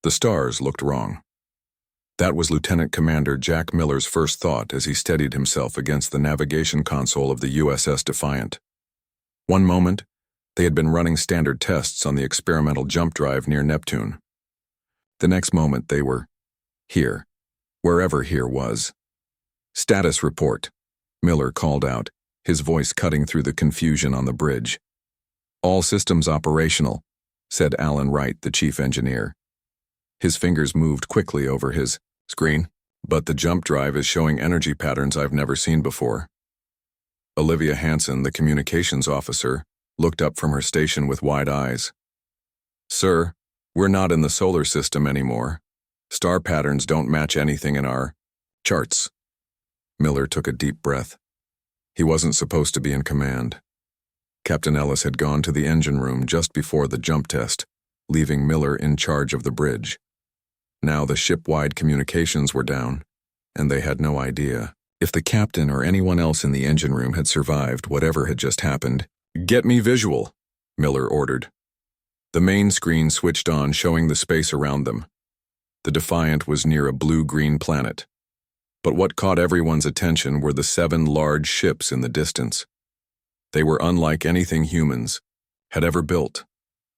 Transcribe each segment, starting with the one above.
The stars looked wrong. That was Lieutenant Commander Jack Miller's first thought as he steadied himself against the navigation console of the USS Defiant. One moment, they had been running standard tests on the experimental jump drive near Neptune. The next moment they were here, wherever here was. "Status report," Miller called out, his voice cutting through the confusion on the bridge. "All systems operational," said Alan Wright, the chief engineer. His fingers moved quickly over his screen, but the jump drive is showing energy patterns I've never seen before. Olivia Hanson, the communications officer, looked up from her station with wide eyes. "Sir, we're not in the solar system anymore. Star patterns don't match anything in our charts." Miller took a deep breath. He wasn't supposed to be in command. Captain Ellis had gone to the engine room just before the jump test, leaving Miller in charge of the bridge. Now the ship-wide communications were down, and they had no idea if the captain or anyone else in the engine room had survived whatever had just happened. "Get me visual," Miller ordered. The main screen switched on, showing the space around them. The Defiant was near a blue-green planet. But what caught everyone's attention were the 7 large ships in the distance. They were unlike anything humans had ever built.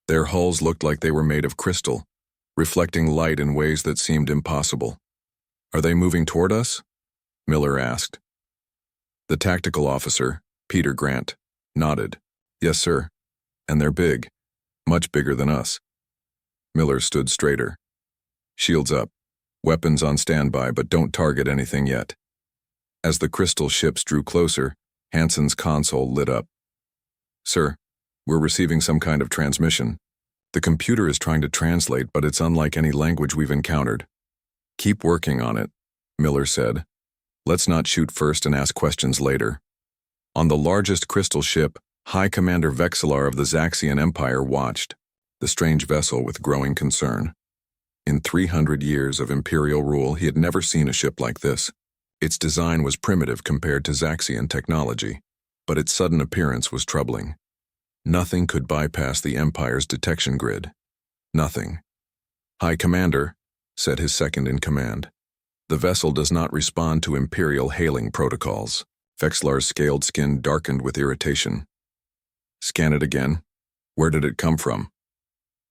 Their hulls looked like they were made of crystal, reflecting light in ways that seemed impossible. "Are they moving toward us?" Miller asked. The tactical officer, Peter Grant, nodded. "Yes, sir. And they're big, much bigger than us." Miller stood straighter. "Shields up. Weapons on standby, but don't target anything yet." As the crystal ships drew closer, Hanson's console lit up. "Sir, we're receiving some kind of transmission. The computer is trying to translate, but it's unlike any language we've encountered." "Keep working on it," Miller said. "Let's not shoot first and ask questions later." On the largest crystal ship, High Commander Vexillar of the Zaxian Empire watched the strange vessel with growing concern. In 300 years of Imperial rule, he had never seen a ship like this. Its design was primitive compared to Zaxian technology, but its sudden appearance was troubling. Nothing could bypass the Empire's detection grid. Nothing. "High Commander," said his second-in-command, "the vessel does not respond to Imperial hailing protocols." Vexillar's scaled skin darkened with irritation. "Scan it again. Where did it come from?"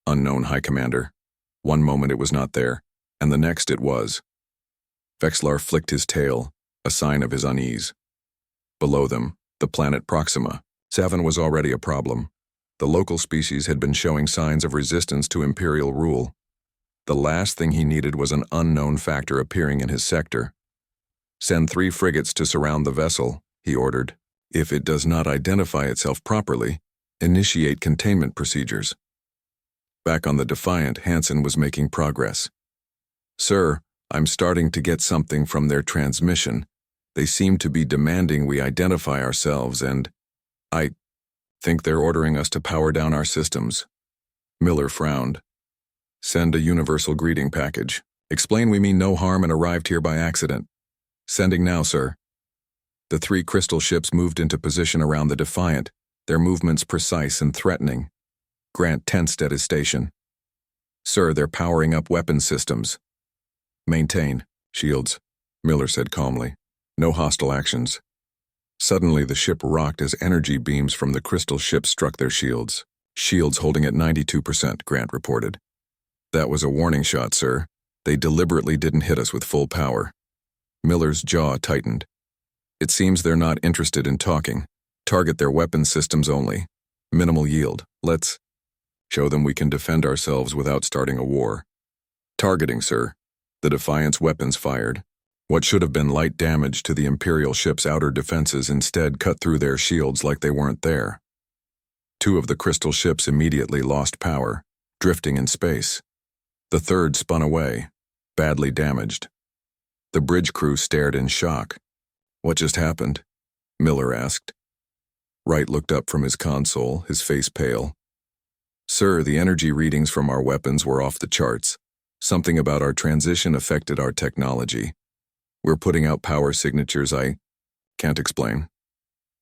"Unknown, High Commander. One moment it was not there, and the next it was." Vexillar flicked his tail, a sign of his unease. Below them, the planet Proxima. Savin was already a problem. The local species had been showing signs of resistance to Imperial rule. The last thing he needed was an unknown factor appearing in his sector. "Send 3 frigates to surround the vessel," he ordered. "If it does not identify itself properly, initiate containment procedures." Back on the Defiant, Hanson was making progress. "Sir, I'm starting to get something from their transmission. They seem to be demanding we identify ourselves, and I think they're ordering us to power down our systems." Miller frowned. "Send a universal greeting package. Explain we mean no harm and arrived here by accident." "Sending now, sir." The 3 crystal ships moved into position around the Defiant, their movements precise and threatening. Grant tensed at his station. "Sir, they're powering up weapon systems." "Maintain shields," Miller said calmly. "No hostile actions." Suddenly the ship rocked as energy beams from the crystal ship struck their shields. "Shields holding at 92%, Grant reported. "That was a warning shot, sir. They deliberately didn't hit us with full power." Miller's jaw tightened. "It seems they're not interested in talking. Target their weapon systems only. Minimal yield. Let's show them we can defend ourselves without starting a war." "Targeting, sir." The Defiant's weapons fired. What should have been light damage to the Imperial ship's outer defenses instead cut through their shields like they weren't there. 2 of the crystal ships immediately lost power, drifting in space. The third spun away, badly damaged. The bridge crew stared in shock. "What just happened?" Miller asked. Wright looked up from his console, his face pale. "Sir, the energy readings from our weapons were off the charts. Something about our transition affected our technology. We're putting out power signatures I can't explain."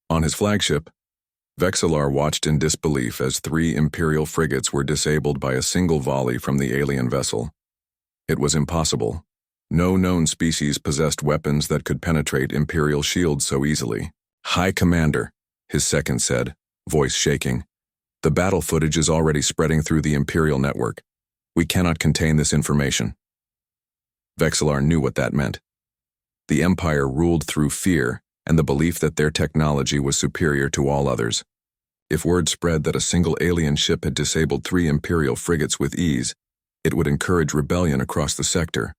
On his flagship, Vexillar watched in disbelief as 3 Imperial frigates were disabled by a single volley from the alien vessel. It was impossible. No known species possessed weapons that could penetrate Imperial shields so easily. "High Commander," his second said, voice shaking. "The battle footage is already spreading through the Imperial network. We cannot contain this information." Vexillar knew what that meant. The Empire ruled through fear and the belief that their technology was superior to all others. If word spread that a single alien ship had disabled 3 Imperial frigates with ease, it would encourage rebellion across the sector.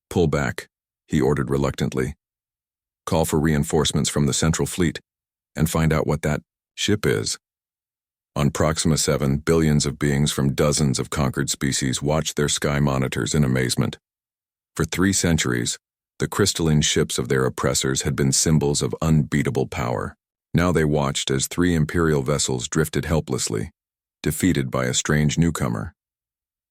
"Pull back," he ordered reluctantly. "Call for reinforcements from the Central Fleet and find out what that ship is." On Proxima 7, billions of beings from dozens of conquered species watched their sky monitors in amazement. For 3 centuries, the crystalline ships of their oppressors had been symbols of unbeatable power. Now they watched as 3 Imperial vessels drifted helplessly, defeated by a strange newcomer.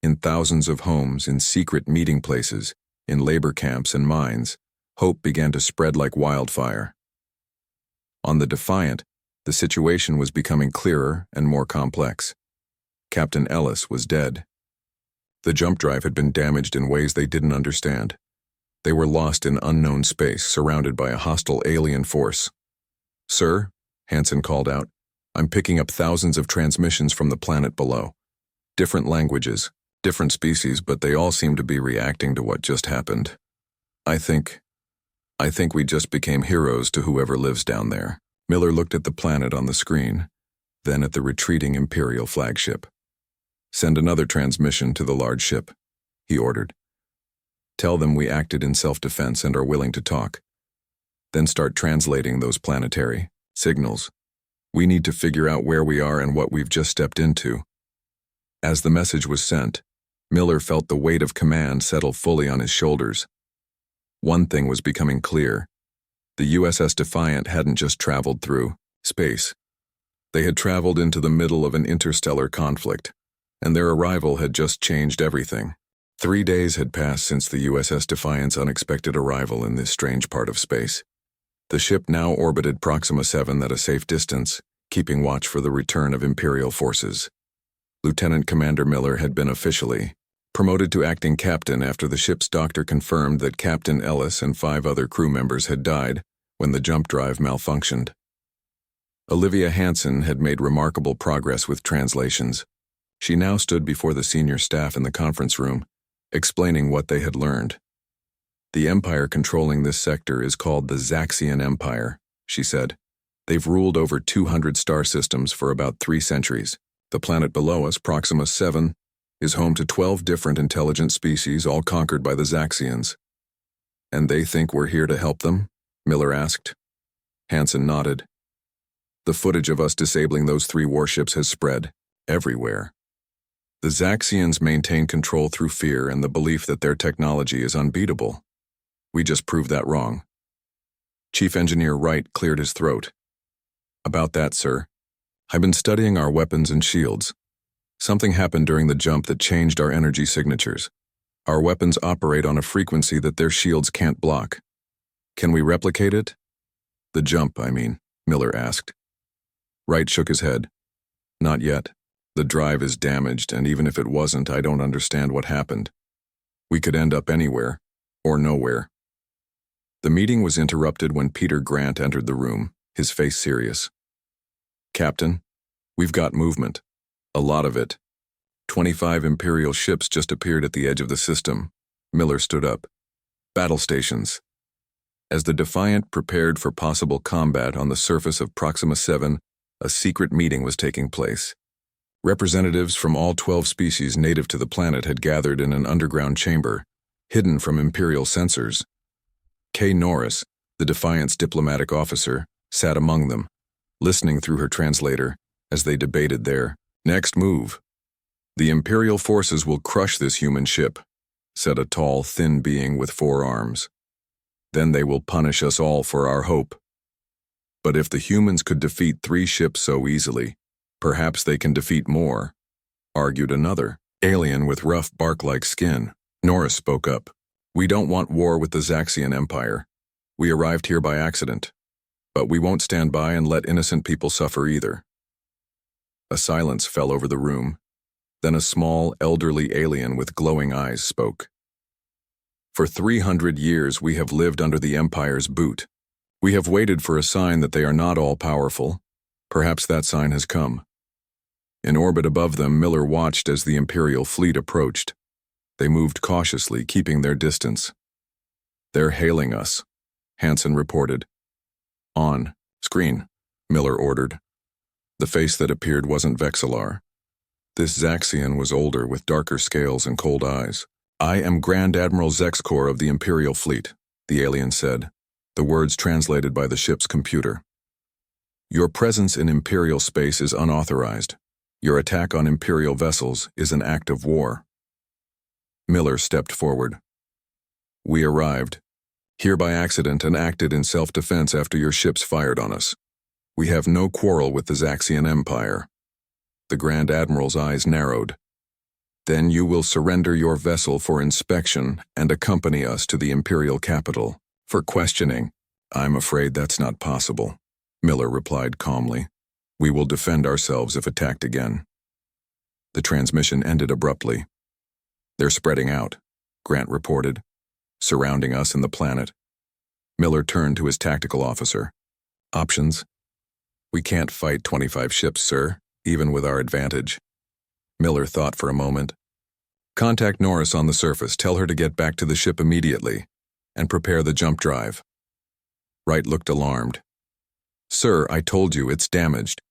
In thousands of homes, in secret meeting places, in labor camps and mines, hope began to spread like wildfire. On the Defiant, the situation was becoming clearer and more complex. Captain Ellis was dead. The jump drive had been damaged in ways they didn't understand. They were lost in unknown space, surrounded by a hostile alien force. "Sir," Hansen called out, "I'm picking up thousands of transmissions from the planet below. Different languages, different species, but they all seem to be reacting to what just happened. I think we just became heroes to whoever lives down there." Miller looked at the planet on the screen, then at the retreating Imperial flagship. "Send another transmission to the large ship," he ordered. "Tell them we acted in self-defense and are willing to talk. Then start translating those planetary signals. We need to figure out where we are and what we've just stepped into." As the message was sent, Miller felt the weight of command settle fully on his shoulders. One thing was becoming clear. The USS Defiant hadn't just traveled through space. They had traveled into the middle of an interstellar conflict, and their arrival had just changed everything. 3 days had passed since the USS Defiant's unexpected arrival in this strange part of space. The ship now orbited Proxima 7 at a safe distance, keeping watch for the return of Imperial forces. Lieutenant Commander Miller had been officially promoted to acting captain after the ship's doctor confirmed that Captain Ellis and 5 other crew members had died when the jump drive malfunctioned. Olivia Hansen had made remarkable progress with translations. She now stood before the senior staff in the conference room, explaining what they had learned. "The empire controlling this sector is called the Zaxian Empire," she said. "They've ruled over 200 star systems for about 3 centuries. The planet below us, Proxima 7, is home to 12 different intelligent species, all conquered by the Zaxians." "And they think we're here to help them?" Miller asked. Hansen nodded. "The footage of us disabling those 3 warships has spread everywhere. The Zaxians maintain control through fear and the belief that their technology is unbeatable. We just proved that wrong." Chief Engineer Wright cleared his throat. "About that, sir, I've been studying our weapons and shields. Something happened during the jump that changed our energy signatures. Our weapons operate on a frequency that their shields can't block. Can we replicate it?" "The jump, I mean," Miller asked. Wright shook his head. "Not yet. The drive is damaged, and even if it wasn't, I don't understand what happened. We could end up anywhere, or nowhere." The meeting was interrupted when Peter Grant entered the room, his face serious. "Captain, we've got movement. A lot of it. 25 Imperial ships just appeared at the edge of the system." Miller stood up. "Battle stations." As the Defiant prepared for possible combat on the surface of Proxima 7, a secret meeting was taking place. Representatives from all 12 species native to the planet had gathered in an underground chamber, hidden from Imperial sensors. Kay Norris, the Defiant's diplomatic officer, sat among them, listening through her translator as they debated their next move. "The Imperial forces will crush this human ship," said a tall, thin being with 4 arms. "Then they will punish us all for our hope. But if the humans could defeat 3 ships so easily, perhaps they can defeat more," argued another, alien with rough bark-like skin. Norris spoke up. "We don't want war with the Zaxian Empire. We arrived here by accident. But we won't stand by and let innocent people suffer either." A silence fell over the room. Then a small, elderly alien with glowing eyes spoke. For 300 years we have lived under the Empire's boot. We have waited for a sign that they are not all-powerful. Perhaps that sign has come. In orbit above them, Miller watched as the Imperial fleet approached. They moved cautiously, keeping their distance. "They're hailing us," Hansen reported. "On screen," Miller ordered. The face that appeared wasn't Vexillar. This Zaxian was older, with darker scales and cold eyes. "I am Grand Admiral Zexkor of the Imperial Fleet," the alien said, the words translated by the ship's computer. "Your presence in Imperial space is unauthorized. Your attack on Imperial vessels is an act of war." Miller stepped forward. "We arrived here by accident and acted in self-defense after your ships fired on us. We have no quarrel with the Zaxian Empire." The Grand Admiral's eyes narrowed. "Then you will surrender your vessel for inspection and accompany us to the Imperial capital for questioning." "I'm afraid that's not possible," Miller replied calmly. "We will defend ourselves if attacked again." The transmission ended abruptly. "They're spreading out," Grant reported, "surrounding us and the planet." Miller turned to his tactical officer. "Options?" "We can't fight 25 ships, sir, even with our advantage." Miller thought for a moment. "Contact Norris on the surface. Tell her to get back to the ship immediately and prepare the jump drive." Wright looked alarmed. "Sir, I told you it's damaged.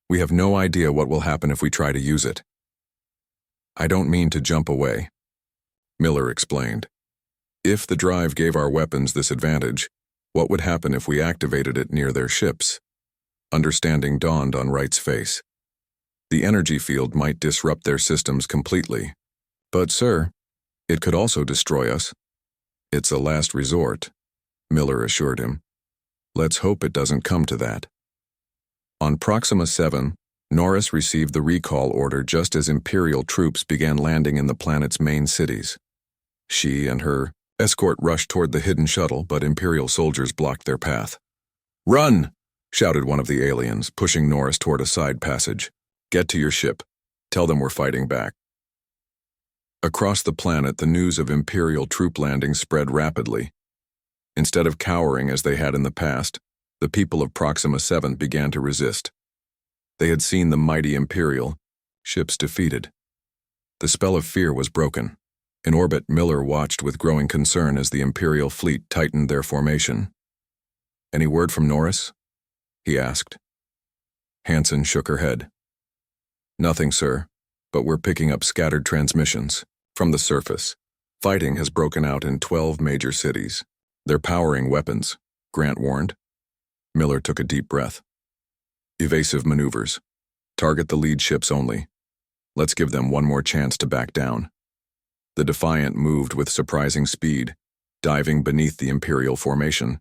We have no idea what will happen if we try to use it." "I don't mean to jump away," Miller explained. "If the drive gave our weapons this advantage, what would happen if we activated it near their ships?" Understanding dawned on Wright's face. "The energy field might disrupt their systems completely. But, sir, it could also destroy us." "It's a last resort," Miller assured him. "Let's hope it doesn't come to that." On Proxima 7, Norris received the recall order just as Imperial troops began landing in the planet's main cities. She and her escort rushed toward the hidden shuttle, but Imperial soldiers blocked their path. "Run!" shouted one of the aliens, pushing Norris toward a side passage. "Get to your ship. Tell them we're fighting back." Across the planet, the news of Imperial troop landings spread rapidly. Instead of cowering as they had in the past, the people of Proxima 7 began to resist. They had seen the mighty Imperial ships defeated. The spell of fear was broken. In orbit, Miller watched with growing concern as the Imperial fleet tightened their formation. "Any word from Norris?" he asked. Hansen shook her head. "Nothing, sir, but we're picking up scattered transmissions from the surface. Fighting has broken out in 12 major cities. They're powering weapons," Grant warned. Miller took a deep breath. "Evasive maneuvers. Target the lead ships only. Let's give them one more chance to back down." The Defiant moved with surprising speed, diving beneath the Imperial formation.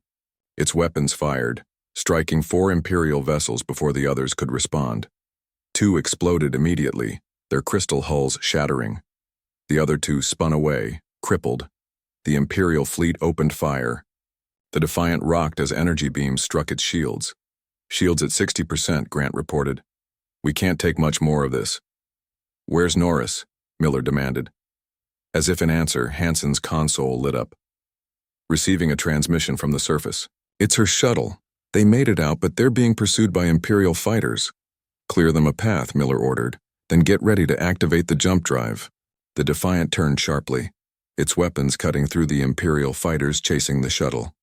Its weapons fired, striking 4 Imperial vessels before the others could respond. 2 exploded immediately, their crystal hulls shattering. The other 2 spun away, crippled. The Imperial fleet opened fire. The Defiant rocked as energy beams struck its shields. "Shields at 60%, Grant reported. "We can't take much more of this." "Where's Norris?" Miller demanded. As if in answer, Hansen's console lit up. "Receiving a transmission from the surface. It's her shuttle. They made it out, but they're being pursued by Imperial fighters." "Clear them a path," Miller ordered. "Then get ready to activate the jump drive." The Defiant turned sharply, its weapons cutting through the Imperial fighters chasing the shuttle.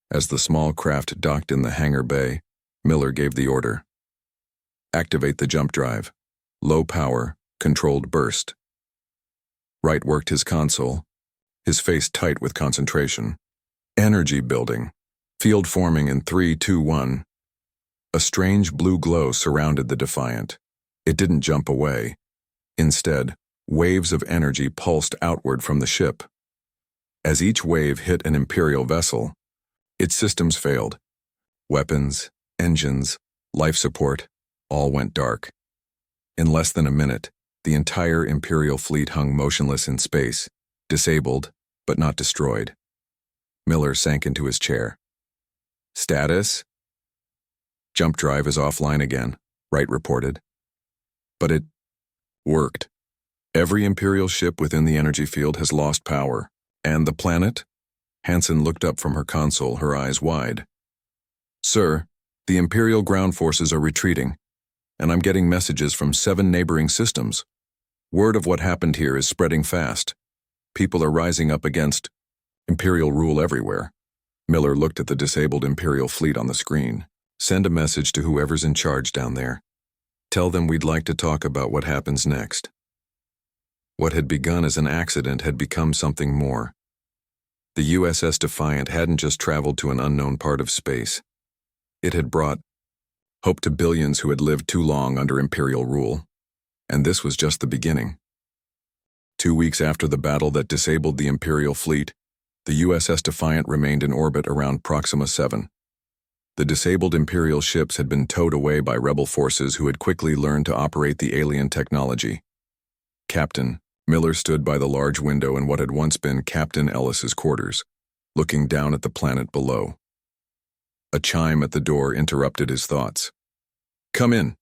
As the small craft docked in the hangar bay, Miller gave the order. "Activate the jump drive. Low power, controlled burst." Wright worked his console, his face tight with concentration. Energy building. Field forming in 3, 2, 1. A strange blue glow surrounded the Defiant. It didn't jump away. Instead, waves of energy pulsed outward from the ship. As each wave hit an Imperial vessel, its systems failed. Weapons, engines, life support, all went dark. In less than a minute, the entire Imperial fleet hung motionless in space, disabled, but not destroyed. Miller sank into his chair. "Status?" "Jump drive is offline again," Wright reported. "But it worked. Every Imperial ship within the energy field has lost power. And the planet? Hansen looked up from her console, her eyes wide. Sir, the Imperial ground forces are retreating, and I'm getting messages from 7 neighboring systems. Word of what happened here is spreading fast. People are rising up against Imperial rule everywhere. Miller looked at the disabled Imperial fleet on the screen. Send a message to whoever's in charge down there. Tell them we'd like to talk about what happens next. What had begun as an accident had become something more. The USS Defiant hadn't just traveled to an unknown part of space. It had brought hope to billions who had lived too long under Imperial rule. And this was just the beginning. 2 weeks after the battle that disabled the Imperial fleet, the USS Defiant remained in orbit around Proxima 7. The disabled Imperial ships had been towed away by rebel forces who had quickly learned to operate the alien technology. Captain Miller stood by the large window in what had once been Captain Ellis's quarters, looking down at the planet below. A chime at the door interrupted his thoughts. Come in,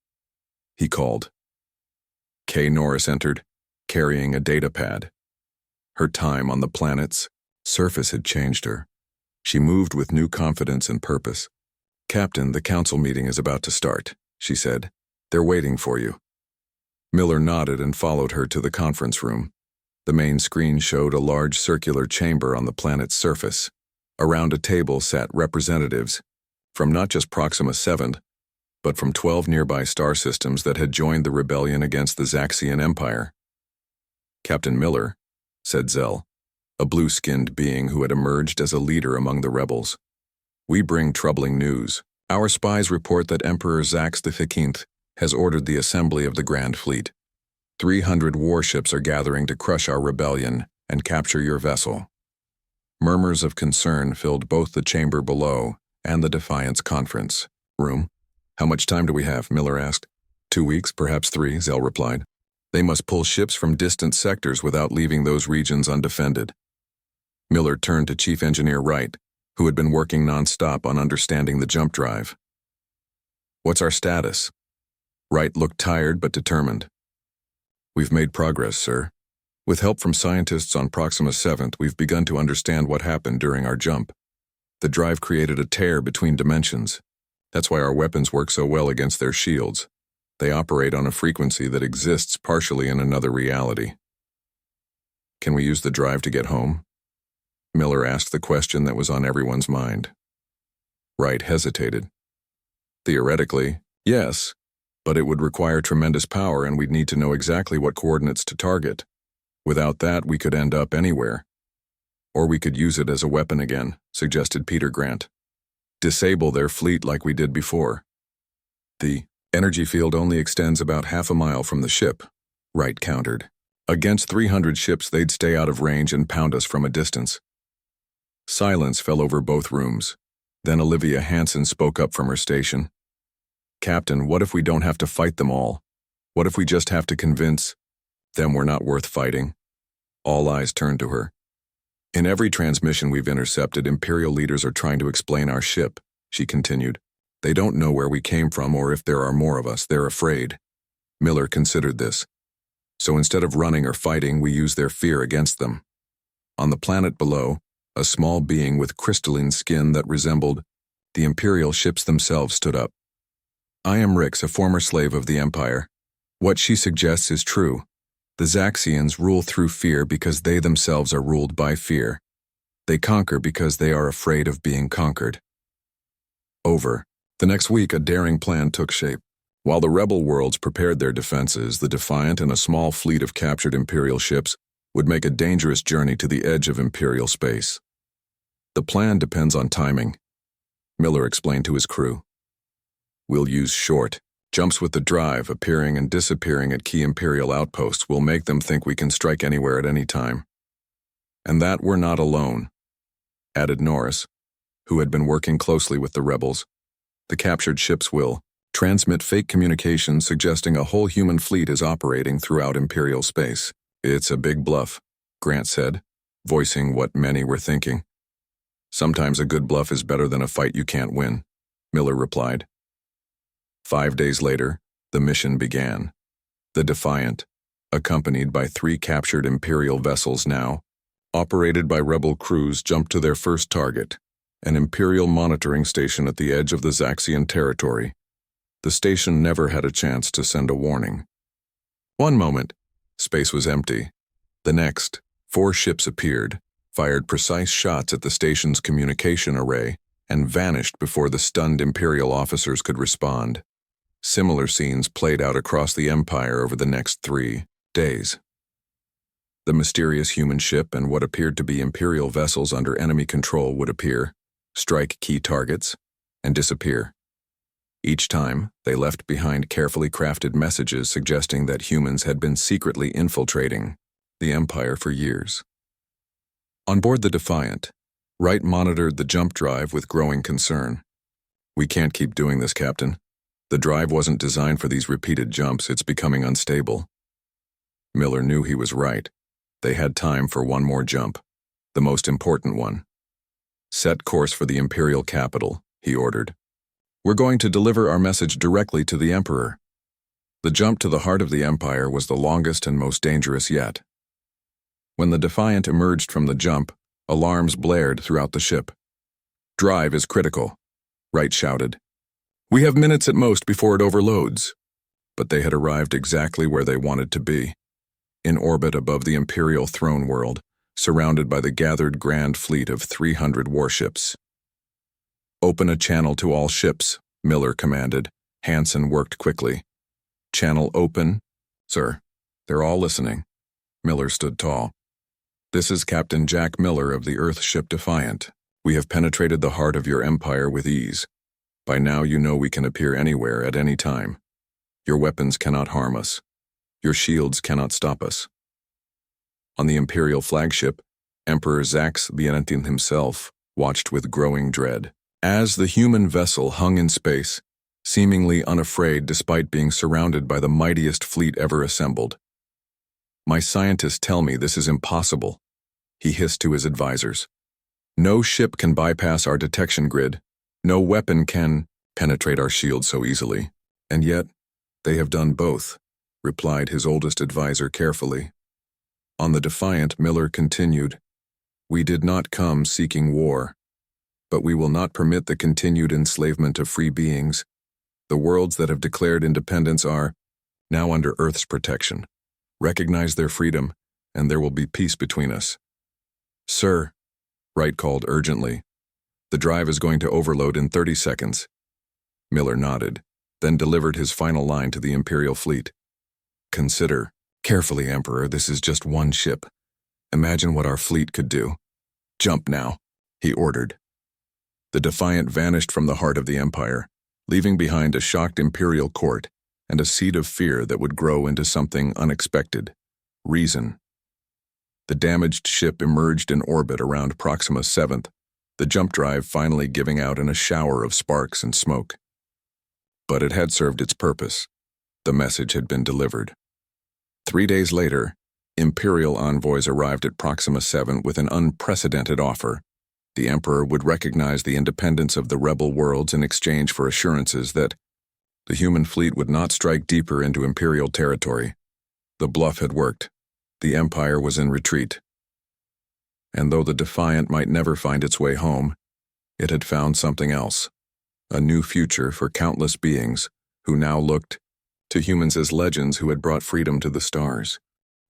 he called. Kay Norris entered, carrying a data pad. Her time on the planet's surface had changed her. She moved with new confidence and purpose. Captain, the council meeting is about to start, she said. They're waiting for you. Miller nodded and followed her to the conference room. The main screen showed a large circular chamber on the planet's surface. Around a table sat representatives from not just Proxima 7, but from 12 nearby star systems that had joined the rebellion against the Zaxian Empire. Captain Miller, said Zell, a blue-skinned being who had emerged as a leader among the rebels. We bring troubling news. Our spies report that Emperor Zax the 15th has ordered the assembly of the Grand Fleet. 300 warships are gathering to crush our rebellion and capture your vessel. Murmurs of concern filled both the chamber below and the Defiance conference room. How much time do we have? Miller asked. 2 weeks, perhaps 3, Zell replied. They must pull ships from distant sectors without leaving those regions undefended. Miller turned to Chief Engineer Wright, who had been working non-stop on understanding the jump drive. What's our status? Wright looked tired but determined. We've made progress, sir. With help from scientists on Proxima 7, we've begun to understand what happened during our jump. The drive created a tear between dimensions. That's why our weapons work so well against their shields. They operate on a frequency that exists partially in another reality. Can we use the drive to get home? Miller asked the question that was on everyone's mind. Wright hesitated. Theoretically, yes, but it would require tremendous power and we'd need to know exactly what coordinates to target. Without that, we could end up anywhere. Or we could use it as a weapon again, suggested Peter Grant. Disable their fleet like we did before. The energy field only extends about half a mile from the ship, Wright countered. Against 300 ships, they'd stay out of range and pound us from a distance. Silence fell over both rooms. Then Olivia Hansen spoke up from her station. Captain, what if we don't have to fight them all? What if we just have to convince them we're not worth fighting? All eyes turned to her. In every transmission we've intercepted, Imperial leaders are trying to explain our ship, she continued. They don't know where we came from or if there are more of us. They're afraid. Miller considered this. So instead of running or fighting, we use their fear against them. On the planet below, a small being with crystalline skin that resembled the Imperial ships themselves stood up. I am Rix, a former slave of the Empire. What she suggests is true. The Zaxians rule through fear because they themselves are ruled by fear. They conquer because they are afraid of being conquered. Over. The next week, a daring plan took shape. While the rebel worlds prepared their defenses, the Defiant and a small fleet of captured Imperial ships would make a dangerous journey to the edge of Imperial space. The plan depends on timing, Miller explained to his crew. We'll use short jumps with the drive, appearing and disappearing at key Imperial outposts will make them think we can strike anywhere at any time. And that we're not alone, added Norris, who had been working closely with the rebels. The captured ships will transmit fake communications suggesting a whole human fleet is operating throughout Imperial space. It's a big bluff, Grant said, voicing what many were thinking. Sometimes a good bluff is better than a fight you can't win, Miller replied. 5 days later, the mission began. The Defiant, accompanied by 3 captured Imperial vessels now, operated by rebel crews, jumped to their first target, an Imperial monitoring station at the edge of the Zaxian territory. The station never had a chance to send a warning. One moment, space was empty. The next, 4 ships appeared, fired precise shots at the station's communication array, and vanished before the stunned Imperial officers could respond. Similar scenes played out across the Empire over the next 3 days. The mysterious human ship and what appeared to be Imperial vessels under enemy control would appear, strike key targets, and disappear. Each time, they left behind carefully crafted messages suggesting that humans had been secretly infiltrating the Empire for years. On board the Defiant, Wright monitored the jump drive with growing concern. "We can't keep doing this, Captain. The drive wasn't designed for these repeated jumps. It's becoming unstable." Miller knew he was right. They had time for one more jump, the most important one. "Set course for the Imperial capital," he ordered. "We're going to deliver our message directly to the Emperor." The jump to the heart of the Empire was the longest and most dangerous yet. When the Defiant emerged from the jump, alarms blared throughout the ship. "Drive is critical," Wright shouted. "We have minutes at most before it overloads." But they had arrived exactly where they wanted to be, in orbit above the Imperial throne world, surrounded by the gathered grand fleet of 300 warships. "Open a channel to all ships," Miller commanded. Hansen worked quickly. "Channel open, sir." "They're all listening." Miller stood tall. "This is Captain Jack Miller of the Earth ship Defiant. We have penetrated the heart of your empire with ease. By now you know we can appear anywhere at any time. Your weapons cannot harm us. Your shields cannot stop us." On the Imperial flagship, Emperor Zax Vienentin himself watched with growing dread. As the human vessel hung in space, seemingly unafraid despite being surrounded by the mightiest fleet ever assembled. "My scientists tell me this is impossible," he hissed to his advisors. "No ship can bypass our detection grid. No weapon can penetrate our shield so easily. And yet, they have done both," replied his oldest advisor carefully. On the Defiant, Miller continued, "We did not come seeking war, but we will not permit the continued enslavement of free beings. The worlds that have declared independence are now under Earth's protection. Recognize their freedom, and there will be peace between us." "Sir," Wright called urgently, "the drive is going to overload in 30 seconds. Miller nodded, then delivered his final line to the Imperial fleet. "Consider carefully, Emperor, this is just one ship. Imagine what our fleet could do. Jump now," he ordered. The Defiant vanished from the heart of the Empire, leaving behind a shocked Imperial court and a seed of fear that would grow into something unexpected: reason. The damaged ship emerged in orbit around Proxima 7th, the jump drive finally giving out in a shower of sparks and smoke. But it had served its purpose. The message had been delivered. 3 days later, Imperial envoys arrived at Proxima 7 with an unprecedented offer. The Emperor would recognize the independence of the rebel worlds in exchange for assurances that the human fleet would not strike deeper into Imperial territory. The bluff had worked. The Empire was in retreat. And though the Defiant might never find its way home, it had found something else: a new future for countless beings who now looked to humans as legends who had brought freedom to the stars.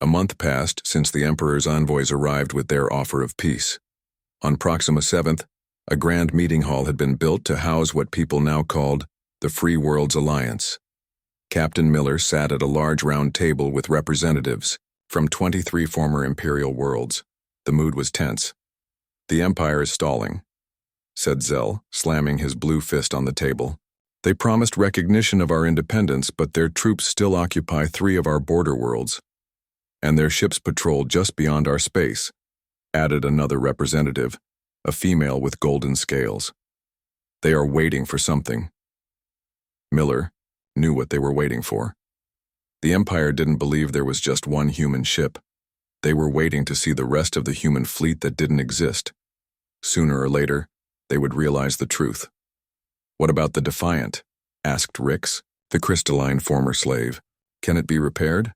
A month passed since the Emperor's envoys arrived with their offer of peace. On Proxima 7th, a grand meeting hall had been built to house what people now called the Free Worlds Alliance. Captain Miller sat at a large round table with representatives from 23 former Imperial worlds. The mood was tense. "The Empire is stalling," said Zell, slamming his blue fist on the table. "They promised recognition of our independence, but their troops still occupy 3 of our border worlds, and their ships patrol just beyond our space," added another representative, a female with golden scales. "They are waiting for something." Miller knew what they were waiting for. The Empire didn't believe there was just one human ship. They were waiting to see the rest of the human fleet that didn't exist. Sooner or later, they would realize the truth. "What about the Defiant?" asked Rix, the crystalline former slave. "Can it be repaired?"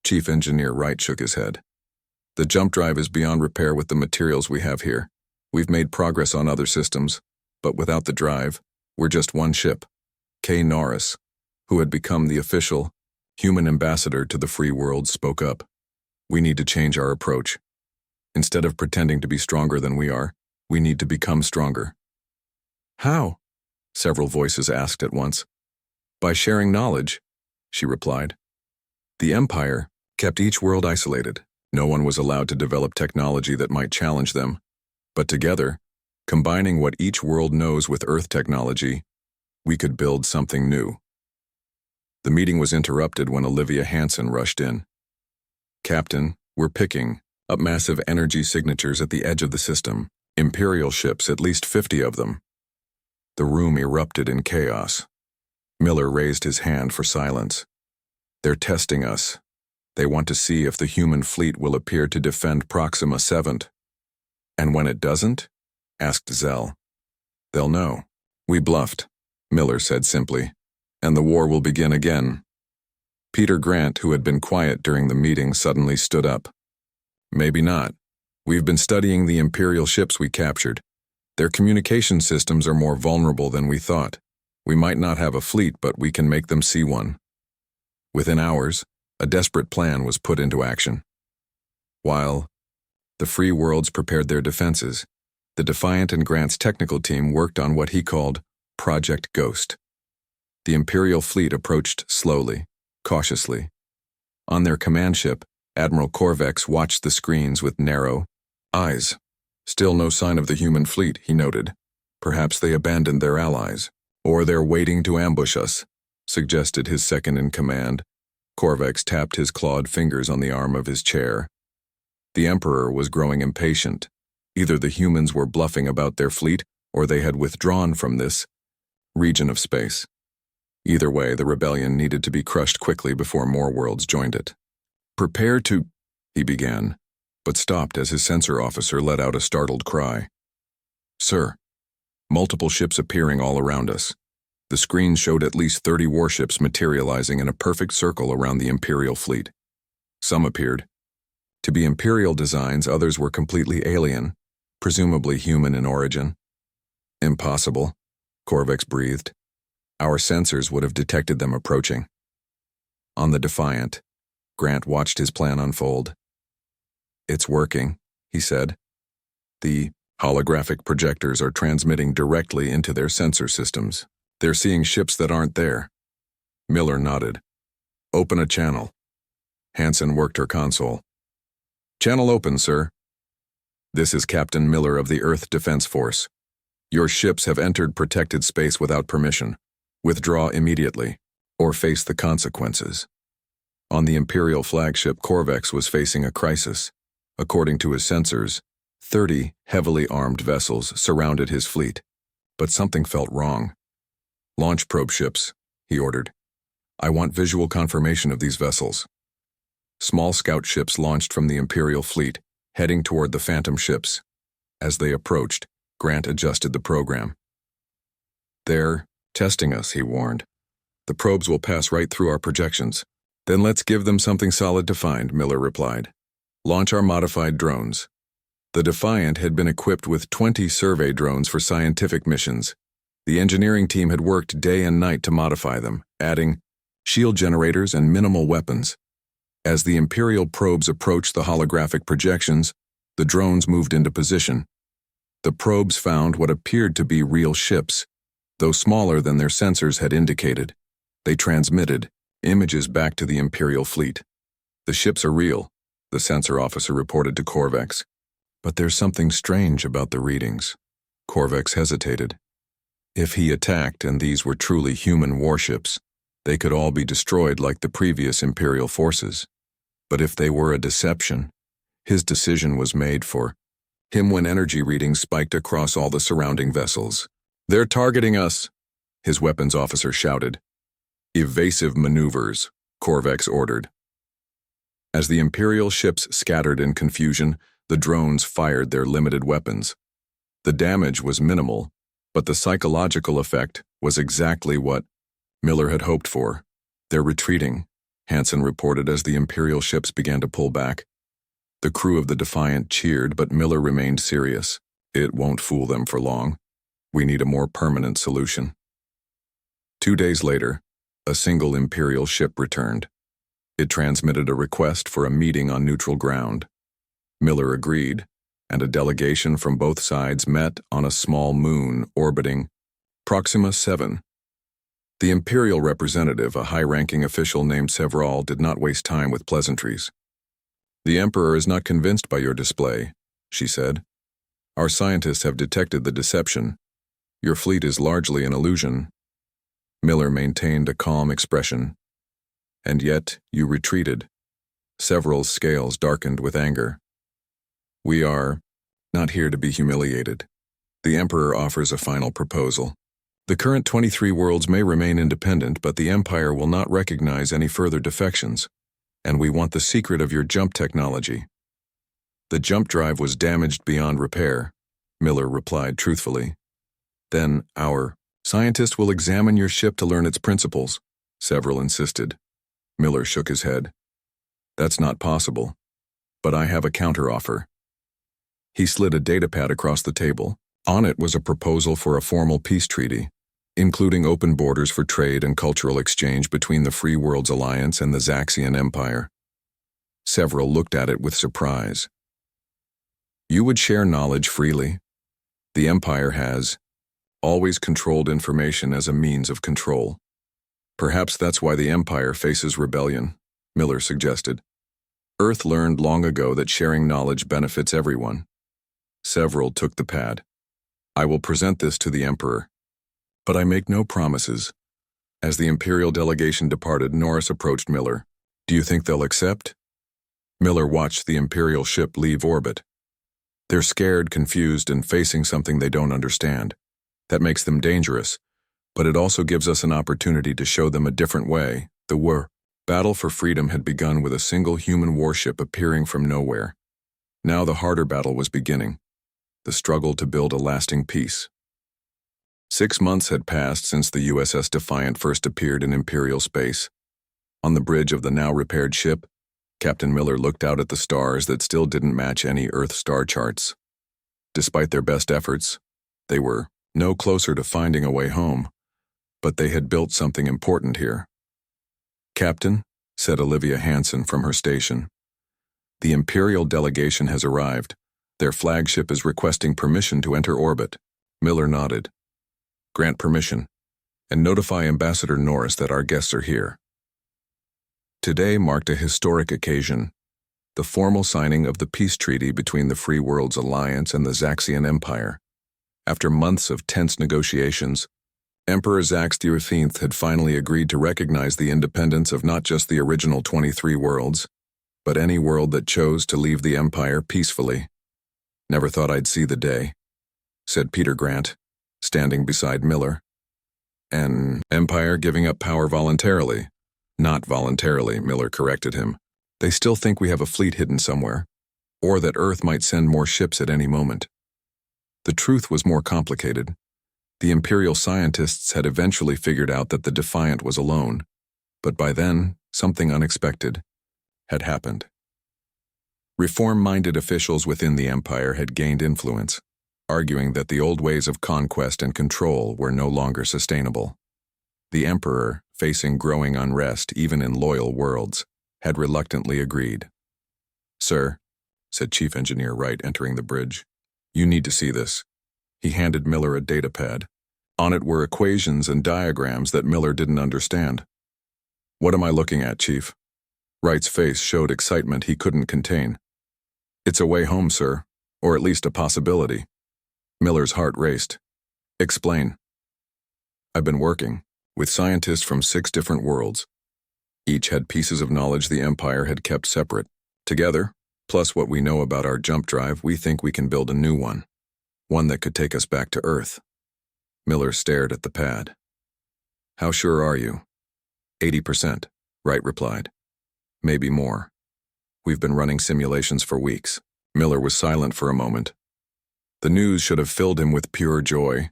Chief Engineer Wright shook his head. The jump drive is beyond repair with the materials we have here. We've made progress on other systems, but without the drive, we're just one ship. Kay Norris, who had become the official human ambassador to the free world, spoke up. We need to change our approach. Instead of pretending to be stronger than we are, we need to become stronger. How? Several voices asked at once. By sharing knowledge, she replied. The Empire kept each world isolated. No one was allowed to develop technology that might challenge them. But together, combining what each world knows with Earth technology, we could build something new. The meeting was interrupted when Olivia Hansen rushed in. Captain, we're picking up massive energy signatures at the edge of the system. Imperial ships, at least 50 of them. The room erupted in chaos. Miller raised his hand for silence. They're testing us. They want to see if the human fleet will appear to defend Proxima 7. And when it doesn't? Asked Zell. They'll know. We bluffed, Miller said simply, and the war will begin again. Peter Grant, who had been quiet during the meeting, suddenly stood up. Maybe not. We've been studying the Imperial ships we captured. Their communication systems are more vulnerable than we thought. We might not have a fleet, but we can make them see one. Within hours, a desperate plan was put into action. While the free worlds prepared their defenses, the Defiant and Grant's technical team worked on what he called Project Ghost. The Imperial fleet approached slowly, cautiously. On their command ship, Admiral Korvex watched the screens with narrow eyes. Still no sign of the human fleet, he noted. Perhaps they abandoned their allies. Or they're waiting to ambush us, suggested his second-in-command. Korvex tapped his clawed fingers on the arm of his chair. The Emperor was growing impatient. Either the humans were bluffing about their fleet, or they had withdrawn from this region of space. Either way, the rebellion needed to be crushed quickly before more worlds joined it. Prepare to, he began, but stopped as his sensor officer let out a startled cry. Sir, multiple ships appearing all around us. The screens showed at least 30 warships materializing in a perfect circle around the Imperial fleet. Some appeared to be Imperial designs, others were completely alien, presumably human in origin. Impossible, Korvex breathed. Our sensors would have detected them approaching. On the Defiant, Grant watched his plan unfold. It's working, he said. The holographic projectors are transmitting directly into their sensor systems. They're seeing ships that aren't there. Miller nodded. Open a channel. Hansen worked her console. Channel open, sir. This is Captain Miller of the Earth Defense Force. Your ships have entered protected space without permission. Withdraw immediately, or face the consequences. On the Imperial flagship, Korvex was facing a crisis. According to his sensors, 30 heavily armed vessels surrounded his fleet. But something felt wrong. Launch probe ships, he ordered. I want visual confirmation of these vessels. Small scout ships launched from the Imperial fleet, heading toward the Phantom ships. As they approached, Grant adjusted the program. They're testing us, he warned. The probes will pass right through our projections. Then let's give them something solid to find, Miller replied. Launch our modified drones. The Defiant had been equipped with 20 survey drones for scientific missions. The engineering team had worked day and night to modify them, adding shield generators and minimal weapons. As the Imperial probes approached the holographic projections, the drones moved into position. The probes found what appeared to be real ships, though smaller than their sensors had indicated. They transmitted images back to the Imperial fleet. The ships are real, the sensor officer reported to Korvex. But there's something strange about the readings. Korvex hesitated. If he attacked and these were truly human warships, they could all be destroyed like the previous Imperial forces. But if they were a deception, his decision was made for him when energy readings spiked across all the surrounding vessels. They're targeting us, his weapons officer shouted. Evasive maneuvers, Korvex ordered. As the Imperial ships scattered in confusion, the drones fired their limited weapons. The damage was minimal, but the psychological effect was exactly what Miller had hoped for. They're retreating, Hansen reported as the Imperial ships began to pull back. The crew of the Defiant cheered, but Miller remained serious. It won't fool them for long. We need a more permanent solution. 2 days later, a single Imperial ship returned. It transmitted a request for a meeting on neutral ground. Miller agreed, and a delegation from both sides met on a small moon orbiting Proxima 7. The Imperial representative, a high-ranking official named Several, did not waste time with pleasantries. "The Emperor is not convinced by your display," she said. "Our scientists have detected the deception. Your fleet is largely an illusion." Miller maintained a calm expression. "And yet you retreated." Several's scales darkened with anger. "We are not here to be humiliated. The Emperor offers a final proposal. The current 23 worlds may remain independent, but the Empire will not recognize any further defections, and we want the secret of your jump technology." "The jump drive was damaged beyond repair," Miller replied truthfully. "Then our scientists will examine your ship to learn its principles," Several insisted. Miller shook his head. "That's not possible, but I have a counteroffer." He slid a datapad across the table. On it was a proposal for a formal peace treaty, including open borders for trade and cultural exchange between the Free Worlds Alliance and the Zaxian Empire. Several looked at it with surprise. "You would share knowledge freely? The Empire has always controlled information as a means of control. Perhaps that's why the Empire faces rebellion," Miller suggested. "Earth learned long ago that sharing knowledge benefits everyone." Several took the pad. "I will present this to the Emperor, but I make no promises." As the Imperial delegation departed, Norris approached Miller. "Do you think they'll accept?" Miller watched the Imperial ship leave orbit. "They're scared, confused, and facing something they don't understand. That makes them dangerous, but it also gives us an opportunity to show them a different way." The battle for freedom had begun with a single human warship appearing from nowhere. Now the harder battle was beginning, the struggle to build a lasting peace. 6 months had passed since the USS Defiant first appeared in Imperial space. On the bridge of the now-repaired ship, Captain Miller looked out at the stars that still didn't match any Earth star charts. Despite their best efforts, they were no closer to finding a way home, but they had built something important here. "Captain," said Olivia Hansen from her station, "the Imperial delegation has arrived. Their flagship is requesting permission to enter orbit." Miller nodded. "Grant permission, and notify Ambassador Norris that our guests are here." Today marked a historic occasion, the formal signing of the peace treaty between the Free Worlds Alliance and the Zaxian Empire. After months of tense negotiations, Emperor Zax XIII had finally agreed to recognize the independence of not just the original 23 worlds, but any world that chose to leave the Empire peacefully. "Never thought I'd see the day," said Peter Grant, standing beside Miller. "An Empire giving up power voluntarily." "Not voluntarily," Miller corrected him. "They still think we have a fleet hidden somewhere, or that Earth might send more ships at any moment." The truth was more complicated. The Imperial scientists had eventually figured out that the Defiant was alone, but by then, something unexpected had happened. Reform-minded officials within the Empire had gained influence, arguing that the old ways of conquest and control were no longer sustainable. The Emperor, facing growing unrest even in loyal worlds, had reluctantly agreed. "Sir," said Chief Engineer Wright, entering the bridge, "you need to see this." He handed Miller a datapad. On it were equations and diagrams that Miller didn't understand. "What am I looking at, Chief?" Wright's face showed excitement he couldn't contain. "It's a way home, sir, or at least a possibility." Miller's heart raced. "Explain." "I've been working with scientists from 6 different worlds. Each had pieces of knowledge the Empire had kept separate. Together, plus what we know about our jump drive, we think we can build a new one that could take us back to Earth." Miller stared at the pad. "How sure are you?" 80%, Wright replied. "Maybe more. We've been running simulations for weeks." Miller was silent for a moment. The news should have filled him with pure joy.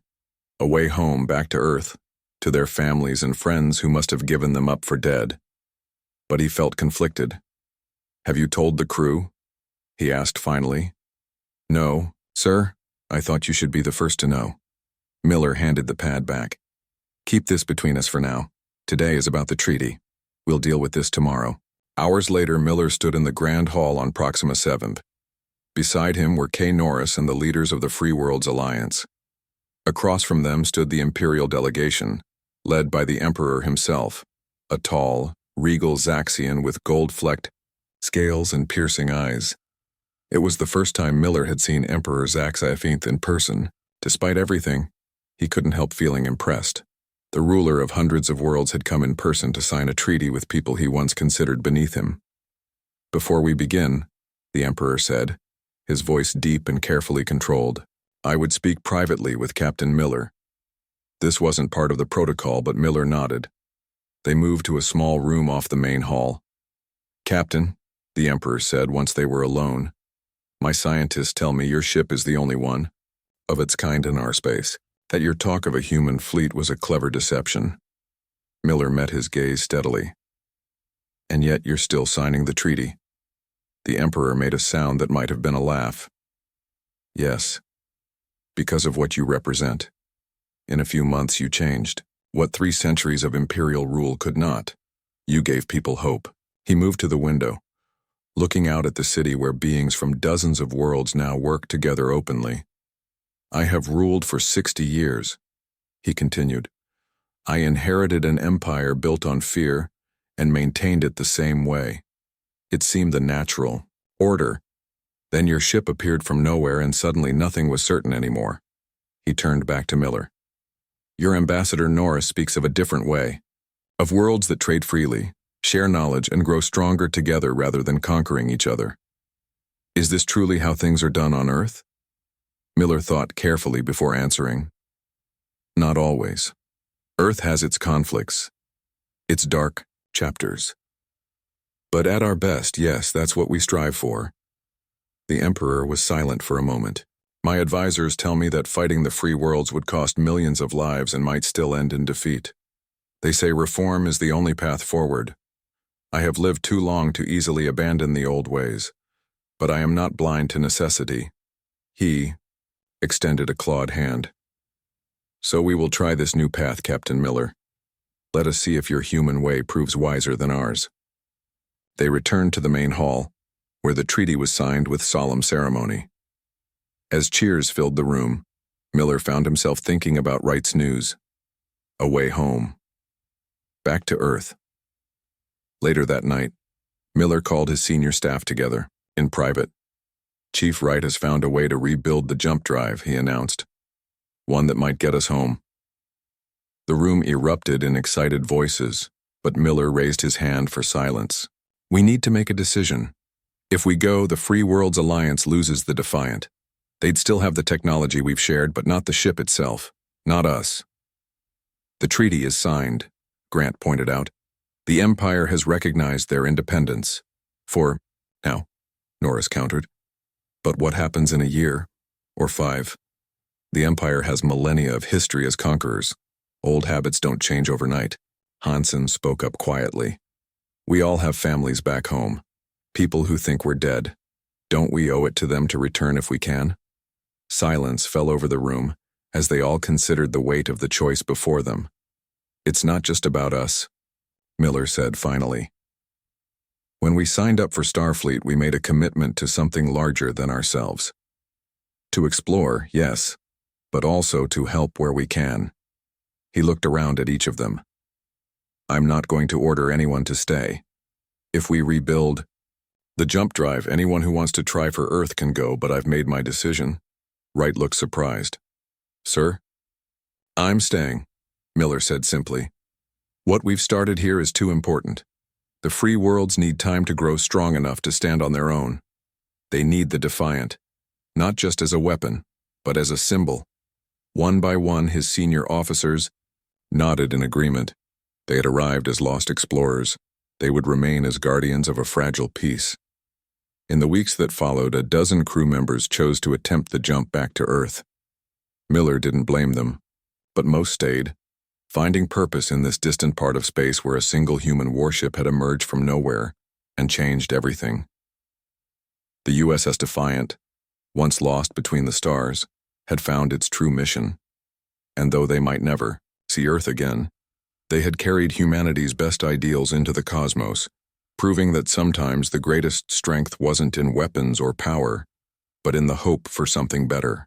A way home back to Earth, to their families and friends who must have given them up for dead. But he felt conflicted. "Have you told the crew?" he asked finally. No, sir, I thought you should be the first to know. Miller handed the pad back. Keep this between us for now. Today is about the treaty. We'll deal with this tomorrow. Hours later, Miller stood in the Grand Hall on Proxima 7th. Beside him were Kay Norris and the leaders of the Free Worlds Alliance. Across from them stood the Imperial delegation, led by the Emperor himself, a tall, regal Zaxian with gold-flecked scales and piercing eyes. It was the first time Miller had seen Emperor Zaxiafinth in person. Despite everything, he couldn't help feeling impressed. The ruler of hundreds of worlds had come in person to sign a treaty with people he once considered beneath him. Before we begin, the Emperor said, his voice deep and carefully controlled, I would speak privately with Captain Miller. This wasn't part of the protocol, but Miller nodded. They moved to a small room off the main hall. Captain, the Emperor said once they were alone, my scientists tell me your ship is the only one of its kind in our space. That your talk of a human fleet was a clever deception. Miller met his gaze steadily. And yet you're still signing the treaty. The Emperor made a sound that might have been a laugh. Yes, because of what you represent. In a few months you changed. What 3 centuries of imperial rule could not. You gave people hope. He moved to the window, looking out at the city where beings from dozens of worlds now work together openly. I have ruled for 60 years, he continued. I inherited an empire built on fear and maintained it the same way. It seemed the natural order. Then your ship appeared from nowhere and suddenly nothing was certain anymore. He turned back to Miller. Your ambassador Norris speaks of a different way, of worlds that trade freely, share knowledge, and grow stronger together rather than conquering each other. Is this truly how things are done on Earth? Miller thought carefully before answering. Not always. Earth has its conflicts, its dark chapters. But at our best, yes, that's what we strive for. The Emperor was silent for a moment. My advisors tell me that fighting the free worlds would cost millions of lives and might still end in defeat. They say reform is the only path forward. I have lived too long to easily abandon the old ways, but I am not blind to necessity. He extended a clawed hand. So we will try this new path, Captain Miller. Let us see if your human way proves wiser than ours. They returned to the main hall, where the treaty was signed with solemn ceremony. As cheers filled the room, Miller found himself thinking about Wright's news. A way home. Back to Earth. Later that night, Miller called his senior staff together, in private. Chief Wright has found a way to rebuild the jump drive, he announced. One that might get us home. The room erupted in excited voices, but Miller raised his hand for silence. We need to make a decision. If we go, the Free Worlds Alliance loses the Defiant. They'd still have the technology we've shared, but not the ship itself. Not us. The treaty is signed, Grant pointed out. The Empire has recognized their independence. For now, Norris countered. But what happens in a year, or 5? The Empire has millennia of history as conquerors. Old habits don't change overnight. Hansen spoke up quietly. We all have families back home. People who think we're dead. Don't we owe it to them to return if we can? Silence fell over the room, as they all considered the weight of the choice before them. It's not just about us, Miller said finally. When we signed up for Starfleet, we made a commitment to something larger than ourselves. To explore, yes, but also to help where we can. He looked around at each of them. I'm not going to order anyone to stay. If we rebuild the jump drive, anyone who wants to try for Earth can go, but I've made my decision. Wright looked surprised. Sir? I'm staying, Miller said simply. What we've started here is too important. The free worlds need time to grow strong enough to stand on their own. They need the Defiant, not just as a weapon, but as a symbol. One by one, his senior officers nodded in agreement. They had arrived as lost explorers. They would remain as guardians of a fragile peace. In the weeks that followed, a dozen crew members chose to attempt the jump back to Earth. Miller didn't blame them, but most stayed, finding purpose in this distant part of space where a single human warship had emerged from nowhere and changed everything. The USS Defiant, once lost between the stars, had found its true mission. And though they might never see Earth again, they had carried humanity's best ideals into the cosmos, proving that sometimes the greatest strength wasn't in weapons or power, but in the hope for something better.